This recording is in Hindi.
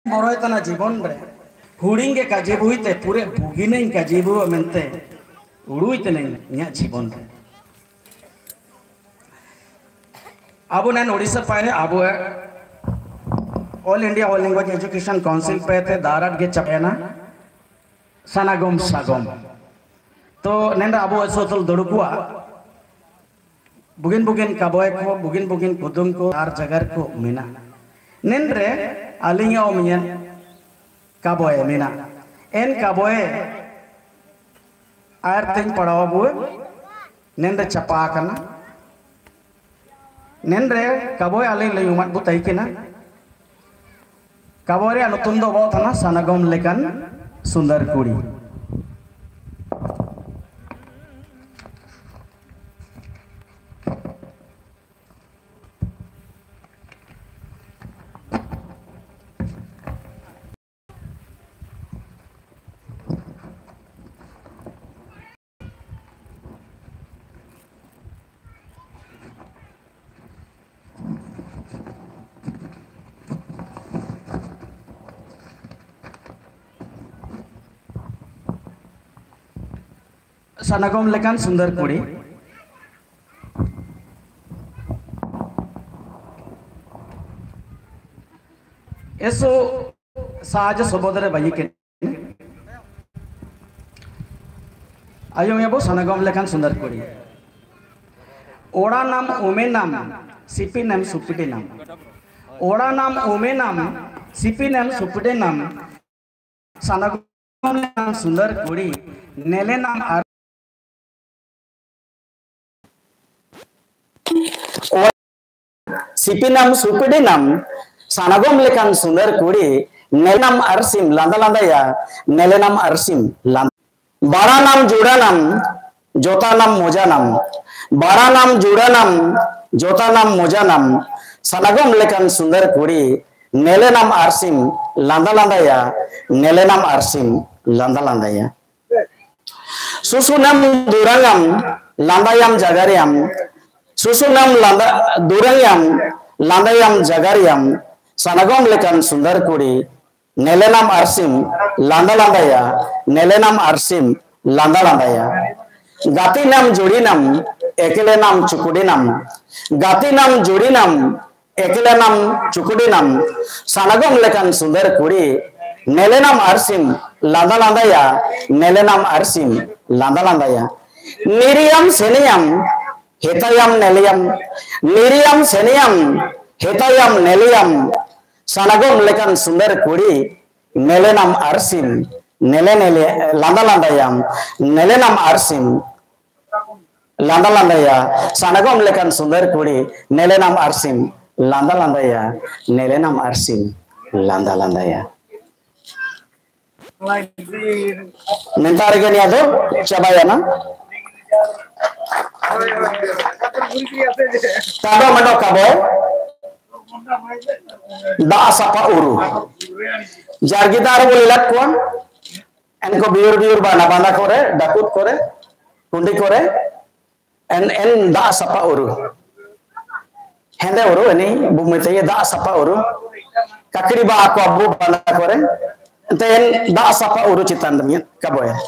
बरोय तना जीवन रे हुडिंग के काजे बुइते पूरे भुगिने काजे बु मेनते उड़ुई तने इया जीवन रे अब नैन ओडिशा पाए अब all India all language education council पे थे दाराट गे चपेना सनागम सागम तो नैन अब सोतल दुड़ुकुआ बुगिन बुगिन काबोय को बुगिन बुगिन कुदुम को आर जगर को मिना नैन रे अलिंग मियन काबोय मिना एन काबोय आर तें पढ़ाव बुए नैन रे चपा कना नैन रे काबोय अलिंग लयुमत बु तैकिना काबोय रे अनुतुम दो बहुत ना सनागम लेकन सुंदर कुड़ी सनागम लेकन सुंदर कुड़ी ऐसो साज सबोदरे बाई के आयो ये बो सनागम लेकन सुंदर कुड़ी ओड़ा नाम उमे नाम सिपी नाम सुपिटे नाम ओड़ा नाम उमे नाम सिपी नाम सुपिटे नाम सनागम लेकन सुंदर कुड़ी नेले नाम सिपी नाम सुपिडी नाम सनागम लेकान सुंदर कुड़ी नेलनाम अरसिम लांदा लांदा या नेलेनाम अरसिम लांदा बड़ा नाम जुड़ा नाम जोता नाम मोजा नाम बड़ा नाम जुड़ा नाम जोता नाम मोजा नाम सनागम लेकान सुंदर कुड़ी नेलेनाम अरसिम लांदा लांदा या नेलेनाम अरसिम लांदा लांदा या सुसुनाम दुरांगम लांदायाम जगारियाम सुसुनाम लांदा दुरांगम लांदायाम जगारियाम सनागम लेकान सुंदर कुड़ी नेलेनाम अरसिम लांदा लांदाया नेलेनाम अरसिम लांदा लांदाया गाती नाम जोड़ी नाम एकेले नाम चुकुड़ी नाम गाती नाम जोड़ी नाम एकेले नाम चुकुड़ी नाम सनागम लेकान सुंदर कुड़ी नेलेनाम अरसिम लांदा लांदाया नेलेनाम अरसिम लांदा लांदाया निरियम सेनियम हेतायम नेलियम निरियम सेनियम हेतायम नेलियम सनागम लेकान सुंदर कुड़ी नेलेनाम अरसिम नेले नेले लांदा लांदायाम नेलेनाम अरसिम लांदा लांदाया सनागम लेकान सुंदर कुड़ी नेलेनाम अरसिम लांदा लांदाया नेलेनाम अरसिम लांदा लांदाया nentar gini ado coba ya na kado mano kabo da sapa uru jargidar bolilat kon enko biur bana bana kore dakut kore kundi kore en da sapa uru hende uru ini bumite da sapa uru kakri ba aku abu bana kore Enten da sapa uru citan demian kaboy.